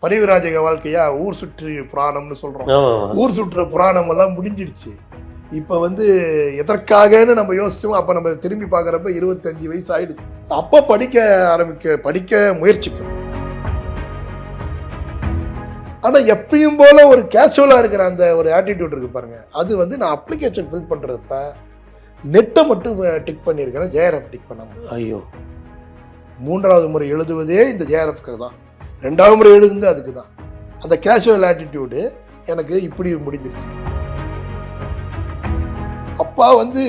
பரிவிராஜக வாழ்க்கையா ஊர் சுற்றி புராணம்னு சொல்றோம். ஊர் சுற்று புராணம் எல்லாம் முடிஞ்சிடுச்சு. இப்ப வந்து எதற்காகன்னு நம்ம யோசிச்சோம். அப்ப நம்ம திரும்பி பார்க்கறப்ப 25 வயசு ஆயிடுச்சு. அப்ப படிக்க முயற்சிக்கும். ஆனா எப்பயும் போல ஒரு கேஷுவலா இருக்கிற அந்த ஒரு ஆட்டிடியூட் இருக்கு பாருங்க, அது வந்து நான் அப்ளிகேஷன் ஃபில் பண்றப்ப நெட்டை மட்டும் டிக் பண்ணியிருக்கேன், ஜேஆர்எஃப் டிக் பண்ணாம. ஐயோ, 3வது முறை எழுதுவதே இந்த ஜேஆர்எஃப்க்கு தான், 2வது முறை எழுதுந்து அதுக்கு தான். அந்த கேஷுவல் ஆட்டிடியூடு எனக்கு இப்படி முடிஞ்சிருச்சு. அப்பா வந்து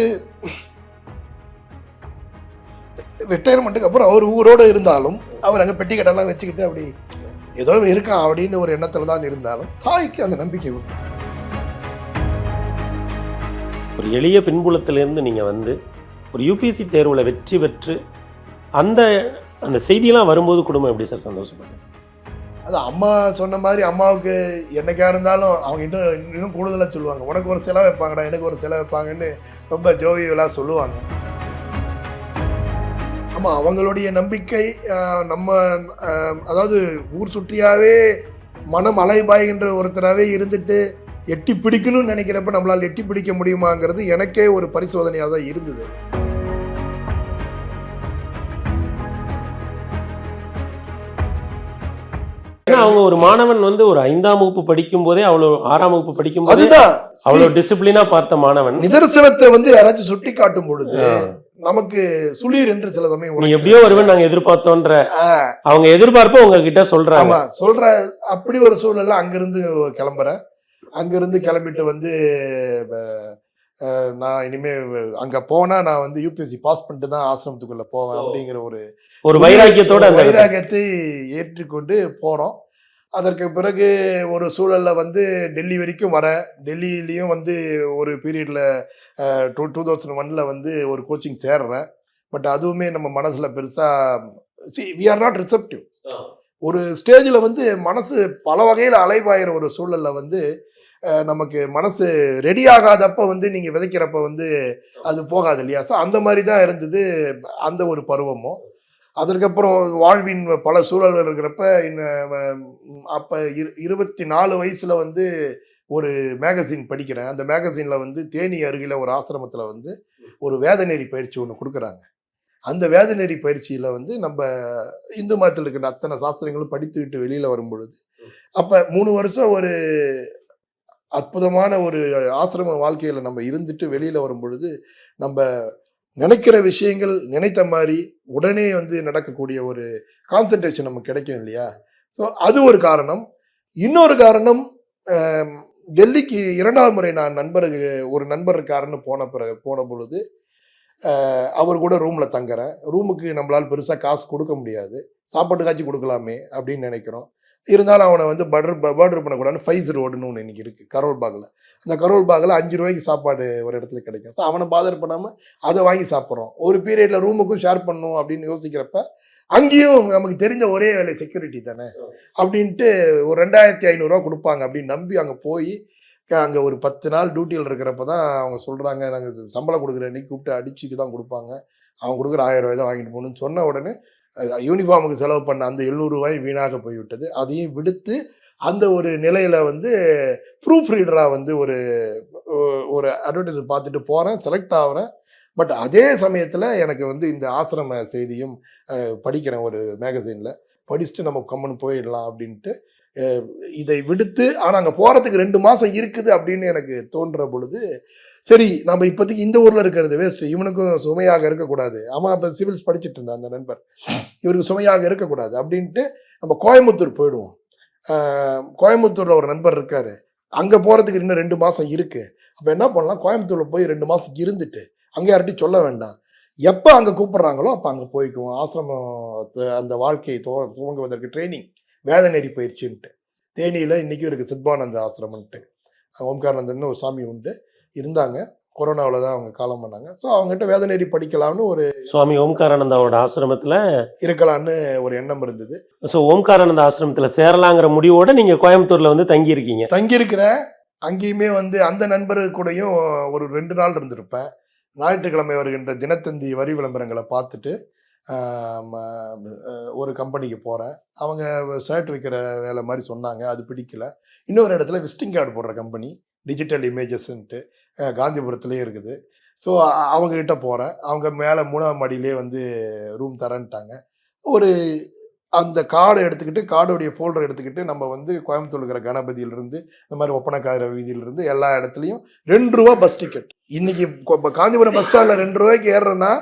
ரிட்டையர்மெண்ட்டுக்கு அப்புறம் அவர் ஊரோடு இருந்தாலும் அவர் அங்கே பெட்டி கட்டெல்லாம் வச்சுக்கிட்டு அப்படி ஏதோ இருக்கான் அப்படின்னு ஒரு எண்ணத்துல தான் இருந்தாலும் தாய்க்கு அந்த நம்பிக்கை உண்டு. ஒரு எளிய பின்புலத்திலிருந்து நீங்கள் வந்து ஒரு யூபிஎஸ்சி தேர்வில் வெற்றி பெற்று அந்த அந்த செய்தியெல்லாம் வரும்போது குடும்பம் எப்படி சார் சந்தோஷப்படுது? அது அம்மா சொன்ன மாதிரி அம்மாவுக்கு என்னைக்கா இருந்தாலும் அவங்க இன்னும் கூடுதலாக சொல்லுவாங்க, உனக்கு ஒரு செலவு வைப்பாங்கடா, எனக்கு ஒரு செலவு வைப்பாங்கன்னு ரொம்ப ஜோவியலாக சொல்லுவாங்க. ஆமாம், அவங்களுடைய நம்பிக்கை நம்ம அதாவது ஊர் சுற்றியாவே மனம் அலைபாய்கின்ற ஒருத்தராகவே இருந்துட்டு எட்டி பிடிக்கணும்னு நினைக்கிறப்ப நம்மளால் எட்டி பிடிக்க முடியுமாங்கிறது எனக்கே ஒரு பரிசோதனையாக தான் இருந்தது. அவங்க ஒரு மாணவன் வந்து ஒரு 5ஆம் வகுப்பு படிக்கும் போதே அவ்வளவு 6ஆம் வகுப்பு படிக்கும் போது அவ்வளவு டிசிப்ளினா பார்த்த மாணவன் நிதர்சனத்தை வந்து யாராச்சும் சுட்டி காட்டும் பொழுது நமக்கு சுளீர் என்று சில சமயம் எப்படியோ வருவன் நாங்க எதிர்பார்த்தோன்ற அவங்க எதிர்பார்ப்பு உங்ககிட்ட சொல்றாங்க. சொல்ற அப்படி ஒரு சூழல்ல அங்கிருந்து கிளம்புறேன். அங்கிருந்து கிளம்பிட்டு வந்து நான் இனிமே அங்க போனா நான் வந்து யூபிஎஸ்சி பாஸ் பண்ணிட்டு தான் ஆசிரமத்துக்குள்ள போவேன் அப்படிங்கிற ஒரு வைராக்கியத்தை ஏற்றுக்கொண்டு போறோம். அதற்கு பிறகு ஒரு சூழல்ல வந்து டெல்லி வரைக்கும் வரேன். டெல்லியிலையும் வந்து ஒரு பீரியட்ல 2001 வந்து ஒரு கோச்சிங் சேர்றேன். பட் அதுவுமே நம்ம மனசுல பெருசா we are not receptive. ஒரு ஸ்டேஜில் வந்து மனசு பல வகையில் அலைபாயிற ஒரு சூழல்ல வந்து நமக்கு மனசு ரெடி ஆகாதப்ப வந்து நீங்க விதைக்கிறப்ப வந்து அது போகாது இல்லையா? ஸோ அந்த மாதிரி தான் இருந்தது அந்த ஒரு பருவமும். அதற்கப்புறம் வாழ்வின் பல சூழல்கள் இருக்கிறப்ப அப்போ 24 வயசுல வந்து ஒரு மேகசின் படிக்கிறேன். அந்த மேகசின்ல வந்து தேனி அருகில ஒரு ஆசிரமத்தில் வந்து ஒரு வேதநெறி பயிற்சி ஒன்று கொடுக்குறாங்க. அந்த வேதநெறி பயிற்சியில வந்து நம்ம இந்து மதத்தில் இருக்கிற அத்தனை சாஸ்திரங்களும் படித்துக்கிட்டு வெளியில வரும் பொழுது அப்போ 3 வருஷம் ஒரு அற்புதமான ஒரு ஆசிரம வாழ்க்கையில நம்ம இருந்துட்டு வெளியில வரும் பொழுது நம்ம நினைக்கிற விஷயங்கள் நினைத்த மாதிரி உடனே வந்து நடக்கக்கூடிய ஒரு கான்சன்ட்ரேஷன் நமக்கு கிடைக்கும் இல்லையா? ஸோ அது ஒரு காரணம். இன்னொரு காரணம், டெல்லிக்கு 2வது முறை நான் ஒரு நண்பர் இருக்காருன்னு போன பொழுது அவர் கூட ரூம்ல தங்குறேன். ரூமுக்கு நம்மளால பெருசா காசு கொடுக்க முடியாது, சாப்பாட்டு காய்ச்சி கொடுக்கலாமே அப்படின்னு நினைக்கிறோம். இருந்தாலும் அவனை வந்து பர்டர் பண்ணக்கூடாதுன்னு ஃபைஸ் ரோடுன்னு ஒன்று இன்னைக்கு இருக்குது கரோல் பாகில். அந்த கரோல் பாகில் 5 ரூபாய்க்கு சாப்பாடு ஒரு இடத்துல கிடைக்கும். ஸோ அவனை பாதர் பண்ணாமல் அதை வாங்கி சாப்பிட்றோம். ஒரு பீரியடில் ரூமுக்கும் ஷேர் பண்ணணும் அப்படின்னு யோசிக்கிறப்ப அங்கேயும் நமக்கு தெரிஞ்ச ஒரே வேலை செக்யூரிட்டி தானே அப்படின்ட்டு ஒரு 2500 கொடுப்பாங்க அப்படின்னு நம்பி அங்கே போய் அங்கே ஒரு 10 நாள் டியூட்டியில் இருக்கிறப்ப தான் அவங்க சொல்கிறாங்க, நாங்கள் சம்பளம் கொடுக்குற அன்னைக்கு கூப்பிட்டு அடிச்சுட்டு தான் கொடுப்பாங்க, அவங்க கொடுக்குற 1000 ரூபாய் தான் வாங்கிட்டு போகணும்னு சொன்ன உடனே யூனிஃபார்முக்கு செலவு பண்ண அந்த 700 ரூபாய் வீணாக போய்விட்டது. அதையும் விடுத்து அந்த ஒரு நிலையில வந்து ப்ரூஃப் ரீடராக வந்து ஒரு அட்வர்டைஸ் பார்த்துட்டு போகிறேன், செலக்ட் ஆகிறேன். பட் அதே சமயத்தில் எனக்கு வந்து இந்த ஆசிரம செய்தியும் படிக்கிறேன் ஒரு மேகசைனில். படிச்சுட்டு நம்ம கம்முன்னு போயிடலாம் அப்படின்ட்டு இதை விடுத்து, ஆனால் அங்கே போகிறதுக்கு 2 மாதம் இருக்குது அப்படின்னு எனக்கு தோன்ற பொழுது சரி நம்ம இப்போதைக்கு இந்த ஊரில் இருக்கிறது வேஸ்ட், இவனுக்கும் சுமையாக இருக்கக்கூடாது. ஆமாம், இப்போ சிவில்ஸ் படிச்சுட்டு இருந்தான் அந்த நண்பர், இவருக்கு சுமையாக இருக்கக்கூடாது அப்படின்ட்டு நம்ம கோயம்புத்தூர் போயிடுவோம். கோயம்புத்தூரில் ஒரு நண்பர் இருக்காரு, அங்கே போகிறதுக்கு இன்னும் 2 மாதம் இருக்குது. அப்போ என்ன பண்ணலாம், கோயம்புத்தூரில் போய் 2 மாதம் இருந்துட்டு அங்கே யார்ட்டையும் சொல்ல வேண்டாம், எப்போ அங்கே கூப்பிட்றாங்களோ அப்போ அங்கே போய்க்குவோம். ஆசிரமத்தை அந்த வாழ்க்கையை துவங்குவதற்கு ட்ரைனிங் வேதநெறி பயிற்சின்ட்டு தேனியில் இன்றைக்கும் இருக்குது சித்பானந்த ஆசிரமன்ட்டு. ஓம்காரானந்தன்னு ஒரு சாமி உண்டு, இருந்தாங்க. கொரோனாவில் தான் அவங்க காலம் பண்ணாங்க. ஸோ அவங்ககிட்ட வேதநெறி படிக்கலாம்னு ஒரு சுவாமி ஓம்காரானந்தாவோட ஆசிரமத்தில் இருக்கலான்னு ஒரு எண்ணம் இருந்தது. ஸோ ஓம்காரானந்த ஆசிரமத்தில் சேரலாங்கிற முடிவோடு நீங்கள் கோயம்புத்தூரில் வந்து தங்கியிருக்கிறேன். அங்கேயுமே வந்து அந்த நண்பரு கூடயும் ஒரு 2 நாள் இருந்திருப்பேன். ஞாயிற்றுக்கிழமை வருகின்ற தினத்தந்தி வரி விளம்பரங்களை பார்த்துட்டு ஒரு கம்பெனிக்கு போகிறேன். அவங்க ஷர்ட் விற்கிற வேலை மாதிரி சொன்னாங்க, அது பிடிக்கல. இன்னொரு இடத்துல விசிட்டிங் கார்டு போடுற கம்பெனி டிஜிட்டல் இமேஜஸ்ன்ட்டு காந்திபுரத்துலேயே இருக்குது. ஸோ அவங்கக்கிட்ட போகிறேன். அவங்க மேலே 3ஆம் மாடியிலே வந்து ரூம் தரேன்ட்டாங்க. ஒரு அந்த கார்டை எடுத்துக்கிட்டு, கார்டுடைய ஃபோல்டர் எடுத்துக்கிட்டு நம்ம வந்து கோயம்புத்தூர் இருக்கிற கணபதியிலிருந்து, இந்த மாதிரி ஒப்பனக்கார வீதியிலிருந்து எல்லா இடத்துலையும் ₹2 பஸ் டிக்கெட். இன்னைக்கு காந்திபுரம் பஸ் ஸ்டாண்டில் ₹2 ஏறுறோன்னா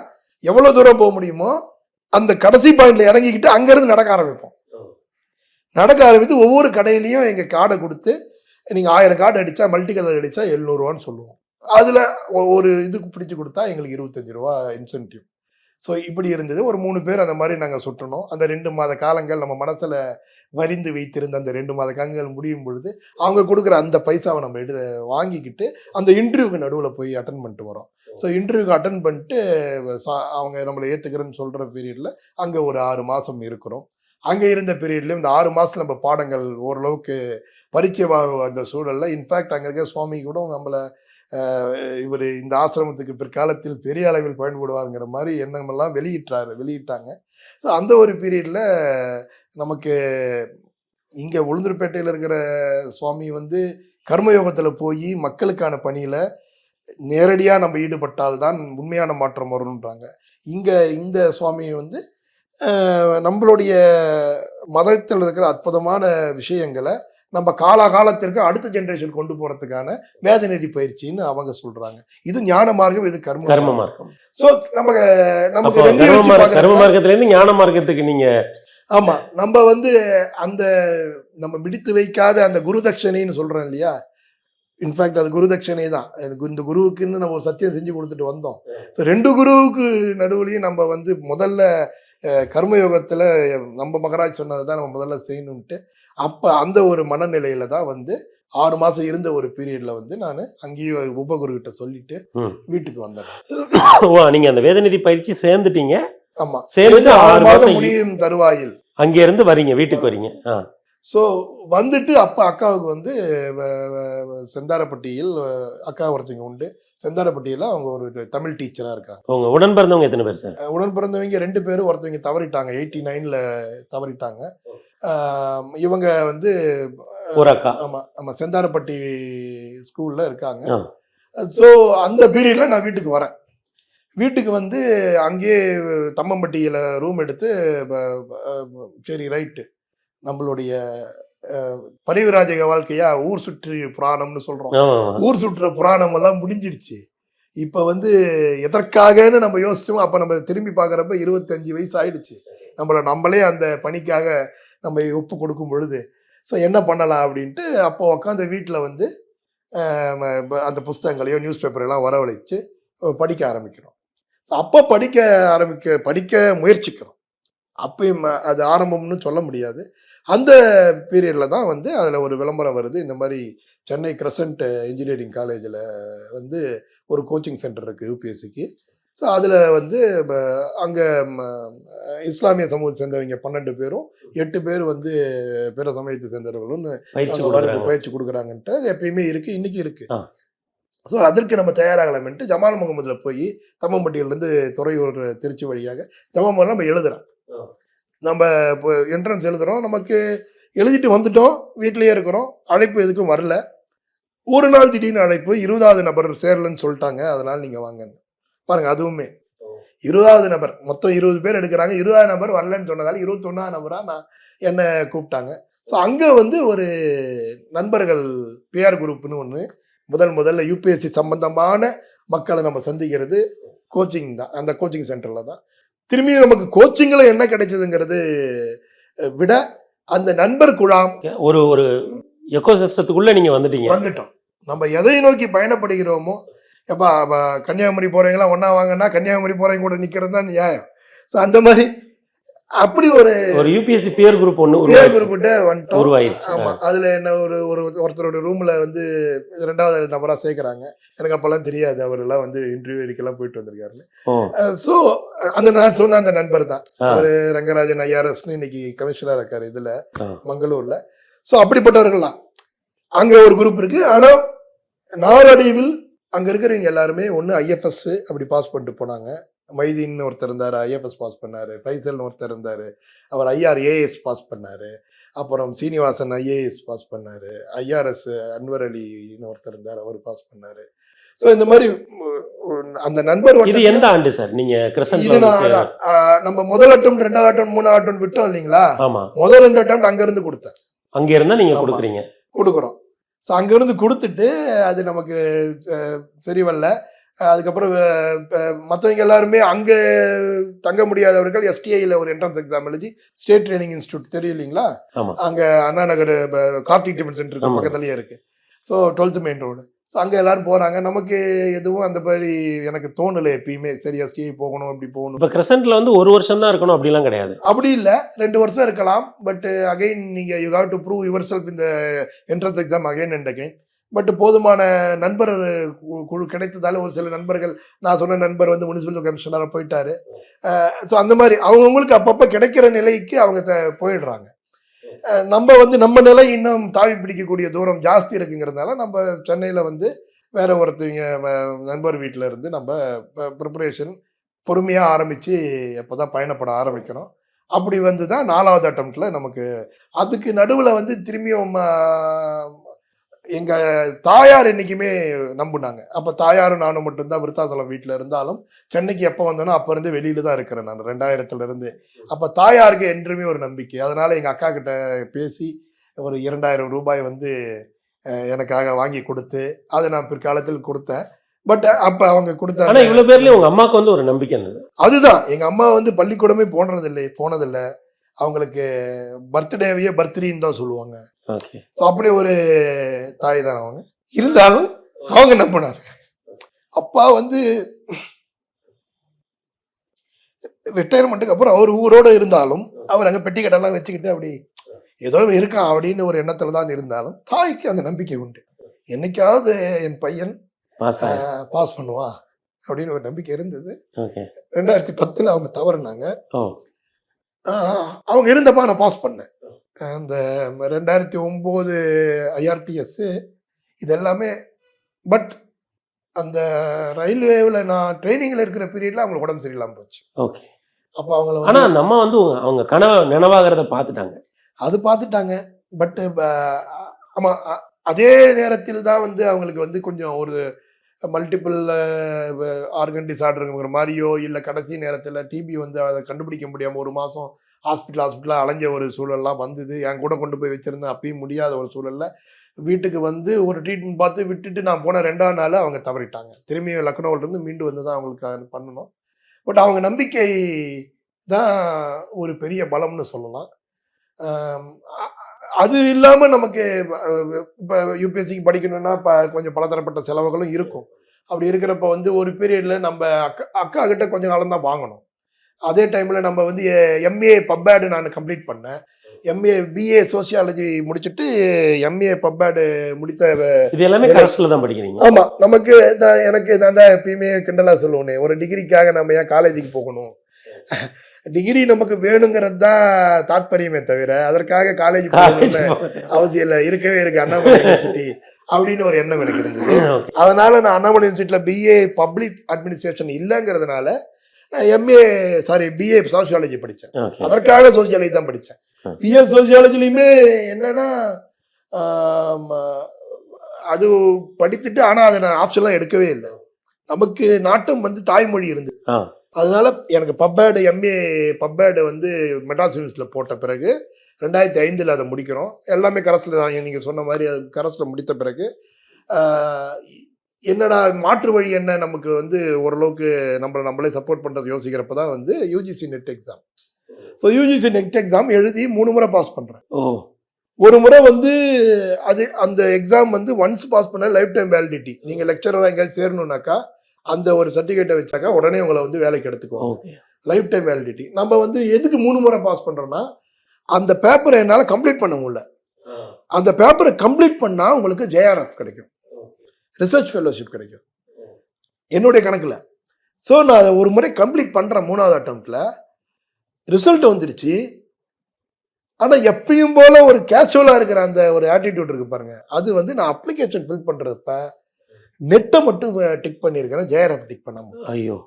எவ்வளோ தூரம் போக முடியுமோ அந்த கடைசி பாயிண்ட்ல இறங்கிக்கிட்டு அங்கேருந்து நடக்க ஆரம்பிப்போம். நடக்க ஆரம்பித்து ஒவ்வொரு கடையிலையும் எங்கள் கார்டை கொடுத்து, நீங்கள் 1000 கார்டு அடித்தா மல்டி கலர் அடித்தா ₹700 சொல்லுவோம். அதில் ஒரு இதுக்கு பிடிச்சி கொடுத்தா எங்களுக்கு ₹25 இன்சென்டிவ். ஸோ இப்படி இருந்தது. ஒரு 3 பேர் அந்த மாதிரி நாங்கள் சுற்றணும். அந்த 2 மாத காலங்கள் நம்ம மனசில் வரிந்து வைத்திருந்த அந்த 2 மாத காலங்கள் முடியும் பொழுது அவங்க கொடுக்குற அந்த பைசாவை நம்ம வாங்கிக்கிட்டு அந்த இன்டர்வியூக்கு நடுவில் போய் அட்டன் பண்ணிட்டு வரோம். ஸோ இன்டர்வியூக்கு அட்டன் பண்ணிட்டு அவங்க நம்மளை ஏற்றுக்கிறேன்னு சொல்கிற பீரியடில் அங்கே ஒரு 6 மாதம் இருக்கிறோம். அங்கே இருந்த பீரியட்லேயும் இந்த 6 மாதத்தில் நம்ம பாடங்கள் ஓரளவுக்கு பரிச்சயமாக அந்த சூழலில் இன்ஃபேக்ட் அங்கே இருக்க சுவாமி கூட நம்மளை இவர் இந்த ஆசிரமத்துக்கு பிற்காலத்தில் பெரிய அளவில் பயன்படுவாருங்கிற மாதிரி எண்ணமெல்லாம் வெளியிட்டாங்க. ஸோ அந்த ஒரு பீரியடில் நமக்கு இங்கே உளுந்தூர்பேட்டையில் இருக்கிற சுவாமி வந்து கர்மயோகத்தில் போய் மக்களுக்கான பணியில் நேரடியாக நம்ம ஈடுபட்டால்தான் உண்மையான மாற்றம் வரும்ன்றாங்க. இங்கே இந்த சுவாமி வந்து நம்மளுடைய மதத்தில் இருக்கிற அற்புதமான விஷயங்களை நம்ம காலத்திற்கு அடுத்த ஜெனரேஷன் கொண்டு போறதுக்கான வேதநெறி பயிற்சின்னு அவங்க சொல்றாங்க. இது ஞான மார்க்கம், இது கர்ம மார்க்கம். சோ நமக்கு கர்ம மார்க்கத்துல இருந்து ஞான மார்க்கத்துக்கு நீங்க ஆமா நம்ம வந்து அந்த நம்ம மிடித்து வைக்காத அந்த குரு தட்சணைன்னு சொல்றோம் இல்லையா, இன்ஃபேக்ட் அது குரு தட்சணை தான். இந்த குருவுக்குன்னு நம்ம ஒரு சத்தியம் செஞ்சு கொடுத்துட்டு வந்தோம். ஸோ 2 குருவுக்கு நடுவுலையும் நம்ம வந்து முதல்ல கர்மயோகத்தில் நம்ம மகராஜ் சொன்னது தான் நம்ம முதல்ல செய்யணுன்ட்டு அப்போ அந்த ஒரு மனநிலையில தான் வந்து 6 மாதம் இருந்த ஒரு பீரியட்ல வந்து நான் அங்கேயும் உபகுருக்கிட்ட சொல்லிட்டு வீட்டுக்கு வந்தேன். நீங்க அந்த வேதநிதி பயிற்சி சேர்ந்துட்டீங்க. ஆமா, சேர்ந்து 6 மாதம் முடியும் தருவாயில் அங்கே இருந்து வரீங்க, வீட்டுக்கு வரீங்க. ஸோ வந்துட்டு அப்போ அக்காவுக்கு வந்து செந்தாரப்பட்டியில் அக்கா ஒருத்தவங்க உண்டு. செந்தாரப்பட்டியில் அவங்க ஒரு தமிழ் டீச்சராக இருக்காங்க. உங்க உடன் பிறந்தவங்க எத்தனை பேர் சார்? உடன் பிறந்தவங்க 2 பேரும். ஒருத்தவங்க தவறிட்டாங்க, 89ல் தவறிட்டாங்க. இவங்க வந்து ஒரு அக்கா. ஆமாம் செந்தாரப்பட்டி ஸ்கூலில் இருக்காங்க. ஸோ அந்த பீரியடில் நான் வீட்டுக்கு வரேன். வீட்டுக்கு வந்து அங்கேயே தம்மம்பட்டியில் ரூம் எடுத்து சரி ரைட்டு நம்மளுடைய பரிவிராஜக வாழ்க்கையா ஊர் சுற்றி புராணம்னு சொல்றோம். ஊர் சுற்றுற புராணம் எல்லாம் முடிஞ்சிடுச்சு. இப்ப வந்து எதற்காகன்னு நம்ம யோசிச்சோம். அப்ப நம்ம திரும்பி பார்க்கறப்ப 25 வயசு ஆயிடுச்சு. நம்மளே அந்த பணிக்காக நம்ம ஒப்பு கொடுக்கும் பொழுது ஸோ என்ன பண்ணலாம் அப்படின்ட்டு அப்போ உட்காந்து வீட்டில் வந்து அந்த புஸ்தகங்களையோ நியூஸ் பேப்பரெல்லாம் வரவழைச்சு படிக்க ஆரம்பிக்கிறோம். ஸோ அப்போ படிக்க முயற்சிக்கிறோம். அப்பயும் அது ஆரம்பம்னு சொல்ல முடியாது. அந்த பீரியடில் தான் வந்து அதில் ஒரு விளம்பரம் வருது. இந்த மாதிரி சென்னை கிரசன்ட் இன்ஜினியரிங் காலேஜில் வந்து ஒரு கோச்சிங் சென்டர் இருக்குது யூபிஎஸ்சிக்கு. ஸோ அதில் வந்து அங்கே இஸ்லாமிய சமூகத்தை சேர்ந்தவங்க 12 பேரும் 8 பேர் வந்து பிற சமயத்தை சேர்ந்தவர்களும் பயிற்சி கொடுக்குறாங்கன்ட்டு எப்பயுமே இருக்குது, இன்றைக்கி இருக்குது. ஸோ அதற்கு நம்ம தயாராகலாம்ன்ட்டு ஜமால் முகமதில் போய் தம்மம்பட்டியிலேருந்து துறையூர் திருச்சி வழியாக ஜமால் நம்ம எழுதுகிறோம். நம்ம இப்போ என்ட்ரன்ஸ் எழுதுகிறோம், நமக்கு எழுதிட்டு வந்துட்டோம், வீட்டிலேயே இருக்கிறோம், அழைப்பு எதுக்கும் வரல. ஒரு நாள் திடீர்னு அழைப்பு, 20வது நபர் சேரலன்னு சொல்லிட்டாங்க, அதனால் நீங்கள் வாங்கன்னு. பாருங்கள், அதுவுமே 20வது நபர், மொத்தம் 20 பேர் எடுக்கிறாங்க, 20வது நபர் வரலன்னு சொன்னதால் 21ஆவது நபராக என்னை கூப்பிட்டாங்க. ஸோ அங்கே வந்து ஒரு நண்பர்கள் பிஆர் குரூப்னு ஒன்று முதல்ல யூபிஎஸ்சி சம்பந்தமான மக்களை நம்ம சந்திக்கிறது கோச்சிங் தான். அந்த கோச்சிங் சென்டரில் தான் திரும்பி நமக்கு கோச்சிங்கில் என்ன கிடைச்சதுங்கிறது விட அந்த நண்பர் குழாம் ஒரு எக்கோசிஸ்டத்துக்குள்ள நீங்கள் வந்துட்டோம். நம்ம எதை நோக்கி பயணப்படுகிறோமோ, எப்பா கன்னியாகுமரி போகிறவங்களாம் ஒன்றா வாங்கன்னா கன்னியாகுமரி போகிறவங்க கூட நிற்கிறது தான் நியாயம். ஸோ அந்த மாதிரி அப்படி ஒரு யூபிஎஸ்சி பியர் குரூப் உருவாயிருச்சு. ஆமா, அதுல என்ன ஒருத்தரோட ரூம்ல வந்து 2வது நபரா சேர்க்கிறாங்க. எனக்கு அப்பெல்லாம் தெரியாது, அவரெல்லாம் வந்து இன்டர்வியூ வரைக்கெல்லாம் போயிட்டு வந்திருக்காருன்னு. ஸோ அந்த நான் சொன்ன அந்த நண்பர் தான் அவரு ரங்கராஜன் ஐஆர்எஸ்ன்னு இன்னைக்கு கமிஷனரா இருக்காரு இதுல மங்களூர்ல. ஸோ அப்படிப்பட்டவர்கள்லாம் அங்க ஒரு குரூப் இருக்கு. ஆனா நாளடைவில் அங்க இருக்கிறவங்க எல்லாருமே ஒன்று ஐஎஃப்எஸ் அப்படி பாஸ் பண்ணிட்டு போனாங்க, மைதீன் ஒருத்தர் இருந்தார், ஐஎஃப்எஸ் பாஸ் பண்ணார். ஃபைசல்னு ஒருத்தர் இருந்தார், அவர் ஐஆர்ஏஎஸ் பாஸ் பண்ணார். அப்புறம் சீனிவாசன் ஐஏஎஸ் பாஸ் பண்ணார். ஐஆர்எஸ் அன்வர் அலின்னு ஒருத்தர் இருந்தார், அவர் பாஸ் பண்ணார். ஸோ இந்த மாதிரி அந்த நண்பர் இது எந்த ஆண்டு சார் நீங்க இது நம்ம முதல் அட்டம், ரெண்டாவது அட்டம், மூணாவது அட்டம் விட்டோம் இல்லைங்களா? ஆமா, முதல் 2 அட்டம் அங்க இருந்து கொடுத்தேன். அங்க இருந்தா நீங்க கொடுக்குறோம். ஸோ அங்க இருந்து கொடுத்துட்டு அது நமக்கு சரி வரல. அதுக்கப்புறம் மற்றவங்க எல்லாருமே அங்கே தங்க முடியாதவர்கள் எஸ்டிஐயில் ஒரு என்ட்ரன்ஸ் எக்ஸாம் எழுதி ஸ்டேட் ட்ரைனிங் இன்ஸ்டியூட் தெரியும் இல்லைங்களா? அங்கே அண்ணா நகர் கார்த்திக் டிஃபன் சென்டருக்கு பக்கத்துலேயே இருக்கு. So 12th main road. So அங்கே எல்லாரும் போகிறாங்க. நமக்கு எதுவும் அந்த மாதிரி எனக்கு தோணலை எப்பயுமே. சரி எஸ்டிஐ போகணும், அப்படி போகணும். இப்போ கிரசன்ட்ல வந்து 1 வருஷம் தான் இருக்கணும் அப்படிலாம் கிடையாது. அப்படி இல்லை, 2 வருஷம் இருக்கலாம். பட் அகைன் நீங்கள் you have to prove yourself இந்த entrance exam again and again. But போதுமான நண்பர் குழு கிடைத்ததால ஒரு சில நண்பர்கள், நான் சொன்ன நண்பர் வந்து முனிசிபல் கமிஷனராக போயிட்டாரு. ஸோ அந்த மாதிரி அவங்கவுங்களுக்கு அப்பப்போ கிடைக்கிற நிலைக்கு அவங்க போயிடுறாங்க. நம்ம வந்து நம்ம நிலை இன்னும் தாவி பிடிக்கக்கூடிய தூரம் ஜாஸ்தி இருக்குங்கிறதுனால நம்ம சென்னையில் வந்து வேற ஒருத்தவங்க நண்பர் வீட்டில் இருந்து நம்ம ப்ரிப்பரேஷன் பொறுமையாக ஆரம்பித்து எப்போ தான் பயணப்பட ஆரம்பிக்கிறோம். அப்படி வந்து தான் 4வது அட்டம்ப்ட்ல நமக்கு. அதுக்கு நடுவில் வந்து திரும்பியும் எங்கள் தாயார் என்றைக்குமே நம்பினாங்க. அப்போ தாயாரும் நானும் மட்டும்தான் விருத்தாசலம் வீட்டில் இருந்தாலும் சென்னைக்கு எப்போ வந்தோன்னா அப்போ இருந்து வெளியில தான் இருக்கிறேன் நான் 2000 அப்போ தாயாருக்கு என்றுமே ஒரு நம்பிக்கை. அதனால் எங்கள் அக்கா கிட்ட பேசி ஒரு 2000 ரூபாய் வந்து எனக்காக வாங்கி கொடுத்து அதை நான் பிற்காலத்தில் கொடுத்தேன். பட் அப்போ அவங்க கொடுத்தாங்க. இவ்வளோ பேர்லேயும் உங்கள் அம்மாவுக்கு வந்து ஒரு நம்பிக்கை இருந்தது. அதுதான், எங்கள் அம்மா வந்து பள்ளிக்கூடமே போனதில்லை. அவங்களுக்கு பர்த்டேவையே பர்த்டேன்னு தான் சொல்லுவாங்க. ஸோ அப்படி ஒரு தாய் தான் அவங்க. இருந்தாலும் அவங்க என்ன பண்ணாரு, அப்பா வந்து ரிட்டையர்மெண்ட்டுக்கு அப்புறம் அவர் ஊரோட இருந்தாலும் அவர் அங்கே பெட்டி கட்டெல்லாம் வச்சுக்கிட்டு அப்படி ஏதோ இருக்கான் அப்படின்னு ஒரு எண்ணத்துல தான் இருந்தாலும் தாய்க்கு அந்த நம்பிக்கை உண்டு. என்னைக்காவது என் பையன் பாஸ் பண்ணுவா அப்படின்னு ஒரு நம்பிக்கை இருந்தது. 2010 அவங்க தவறுனாங்க. அவங்க இருந்தப்பா நான் பாஸ் பண்ணேன். அந்த 2009 IRTS இது எல்லாமே. பட் அந்த ரயில்வேவில் நான் ட்ரைனிங்கில் இருக்கிற பீரியட்ல அவங்களுக்கு உடம்பு சரியில்லாமல் போச்சு. ஓகே. அப்போ அவங்கள ஆனால் அந்த அம்மா வந்து அவங்க கனவு நினைவாகிறத பார்த்துட்டாங்க. அது பார்த்துட்டாங்க. பட்டு ஆமாம், அதே நேரத்தில் தான் வந்து அவங்களுக்கு வந்து கொஞ்சம் ஒரு மல்டிபிள் ஆர்கன் டிசார்டருங்கிற மாதிரியோ இல்லை கடைசி நேரத்தில் டிபி வந்து அதை கண்டுபிடிக்க முடியாமல் 1 மாதம் ஹாஸ்பிட்டலாக அலைஞ்ச ஒரு சூழல்லாம் வந்தது. என் கூட கொண்டு போய் வச்சுருந்தேன். அப்பயும் முடியாத ஒரு சூழலில் வீட்டுக்கு வந்து ஒரு ட்ரீட்மெண்ட் பார்த்து விட்டுட்டு நான் போன 2ஆம் நாள் அவங்க தவறிட்டாங்க. திரும்பி லக்னோவிலேருந்து மீண்டு வந்து தான் அவங்களுக்கு பண்ணணும். பட் அவங்க நம்பிக்கை தான் ஒரு பெரிய பலம்னு சொல்லலாம். அது இல்லாமல் நமக்கு இப்போ யூபிஎஸ்சிக்கு படிக்கணும்னா இப்போ கொஞ்சம் பலதரப்பட்ட செலவுகளும் இருக்கும். அப்படி இருக்கிறப்ப வந்து ஒரு பீரியடில் நம்ம அக்கா கிட்ட கொஞ்சம் காலம் தான் வாங்கணும். அதே டைமில் நம்ம வந்து எம்ஏ பப்பேடு நான் கம்ப்ளீட் பண்ணேன். பிஏ சோசியாலஜி முடிச்சுட்டு எம்ஏ பப்பேடு முடித்த. இது எல்லாமே கரஸ்ல தான் படிக்கிறீங்க? ஆமாம். நமக்கு எனக்கு நான் தான் எப்பயுமே கிண்டலாக சொல்லுவேனே, ஒரு டிகிரிக்காக நம்ம ஏன் காலேஜுக்கு போகணும்? டிகிரி நமக்கு வேணுங்கிறது தான் தாற்பயமே தவிர அதற்காக காலேஜ் போகணும்னு அவசியம் இல்லை. இருக்கவே இருக்கு அண்ணாமலை யூனிவர்சிட்டி அப்படின்னு ஒரு எண்ணம் எனக்கு இருந்தது. அதனால நான் அண்ணாமலை யூனிவர்சிட்டியில் பிஏ பப்ளிக் அட்மினிஸ்ட்ரேஷன் இல்லைங்கிறதுனால பிஏ சோசியாலஜி படித்தேன். அதற்காக சோசியாலஜி தான் படித்தேன். பிஏ சோசியாலஜிலையுமே என்னன்னா அது படித்துட்டு ஆனால் அதை நான் ஆப்ஷன்லாம் எடுக்கவே இல்லை. நமக்கு நாட்டம் வந்து தாய்மொழி இருந்தது. அதனால எனக்கு பப்பேடு எம்ஏ பப்பேடு வந்து மெட்ராஸ் யூனிவர்சிட்டியில் போட்ட பிறகு 2005 அதை முடிக்கிறோம். எல்லாமே கரஸில் தான். நீங்கள் சொன்ன மாதிரி அது கரஸில் முடித்த பிறகு என்னடா மாற்று வழி என்ன, நமக்கு வந்து ஓரளவுக்கு நம்மளே சப்போர்ட் பண்ணுறது யோசிக்கிறப்ப தான் வந்து UGC net exam. So UGC net exam எழுதி 3 முறை பாஸ் பண்ணுறேன். ஒரு முறை வந்து அது அந்த எக்ஸாம் வந்து ஒன்ஸ் பாஸ் பண்ண லைஃப் டைம் வேலிடிட்டி. நீங்கள் லெக்சரராக எங்கேயாவது சேரணுன்னாக்கா அந்த ஒரு சர்டிஃபிகேட்டை வச்சாக்கா உடனே உங்களை வந்து வேலைக்கு எடுத்துக்குவோம். Life time validity. நம்ம வந்து எதுக்கு 3 முறை பாஸ் பண்ணுறோன்னா அந்த பேப்பரை என்னால் கம்ப்ளீட் பண்ண முடியல. அந்த பேப்பரை கம்ப்ளீட் பண்ணால் உங்களுக்கு JRF கிடைக்கும், ரிசர்ச் ஃபெலோஷிப் கிடைக்கும் என்னுடைய கணக்கில். ஸோ நான் ஒரு முறை கம்ப்ளீட் பண்ணுறேன். 3வது அட்டம்ப்டில் ரிசல்ட் வந்துடுச்சு. ஆனால் எப்பயும் போல ஒரு கேஷுவலாக இருக்கிற அந்த ஒரு ஆட்டிடியூட் இருக்கு பாருங்க, அது வந்து நான் அப்ளிகேஷன் ஃபில் பண்ணுறப்ப நெட்டை மட்டும் டிக் பண்ணியிருக்கேன், JRF டிக் பண்ணாமல். ஐயோ.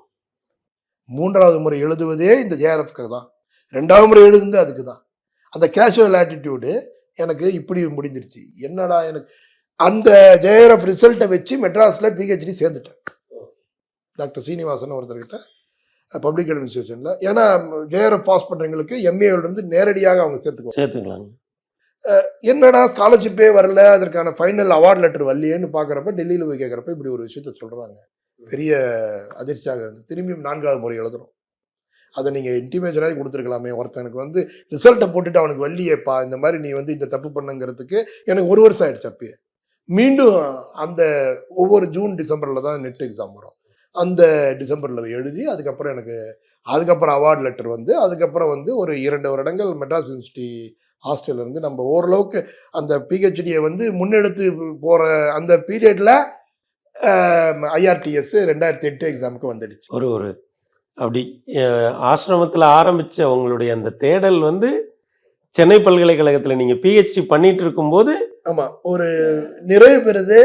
3வது முறை எழுதுவதே இந்த ஜேஆர்எஃப்க்கு தான். 2வது முறை எழுதுனது அதுக்கு தான். அந்த கேஷுவல் ஆட்டிடியூடு எனக்கு இப்படி முடிஞ்சிருச்சு. என்னடா எனக்கு அந்த ஜேஆர்எஃப் ரிசல்ட்டை வச்சு மெட்ராஸில் பிஹெச்டி சேர்ந்துட்டேன். டாக்டர் சீனிவாசன் ஒருத்தர்கிட்ட பப்ளிக் அட்மினிஸ்ட்ரேஷனில். ஏன்னா ஜேஆர்எஃப் பாஸ் பண்ணுறவங்களுக்கு எம்ஏவிலிருந்து நேரடியாக அவங்க சேர்த்துக்கலாம். என்னடா ஸ்காலர்ஷிப்பே வரல, அதற்கான ஃபைனல் அவார்ட் லெட்டர் வரலையேன்னு பார்க்குறப்ப டெல்லியில் போய் கேட்குறப்ப இப்படி ஒரு விஷயத்த சொல்கிறாங்க. பெரிய அதிர்ச்சியாக இருந்து திரும்பியும் 4வது முறை எழுதுறோம். அதை நீங்கள் இன்டிமேஷனாக கொடுத்துருக்கலாமே. ஒருத்தனுக்கு வந்து ரிசல்ட்டை போட்டுட்டு அவனுக்கு வள்ளியேப்பா இந்த மாதிரி நீ வந்து இந்த தப்பு பண்ணுங்கிறதுக்கு எனக்கு 1 வருஷம் ஆயிடுச்சு. அப்பயே மீண்டும் அந்த ஒவ்வொரு ஜூன் டிசம்பரில் தான் நெட் எக்ஸாம் வரும். அந்த டிசம்பரில் எழுதி அதுக்கப்புறம் அவார்ட் லெட்டர் வந்து அதுக்கப்புறம் வந்து ஒரு 2 வருடங்கள் மெட்ராஸ் யூனிவர்சிட்டி ஹாஸ்டல்லேருந்து நம்ம ஓரளவுக்கு அந்த பிஹெச்டியை வந்து முன்னெடுத்து போகிற அந்த பீரியடில் IRTS 2008 எக்ஸாமுக்கு வந்துடுச்சு. ஒரு அப்படி ஆசிரமத்தில் ஆரம்பித்த உங்களுடைய அந்த தேடல் வந்து சென்னை பல்கலைக்கழகத்தில் நீங்கள் பிஹெச்டி பண்ணிட்டு இருக்கும்போது ஆமாம் ஒரு நிறைவு பெறுது.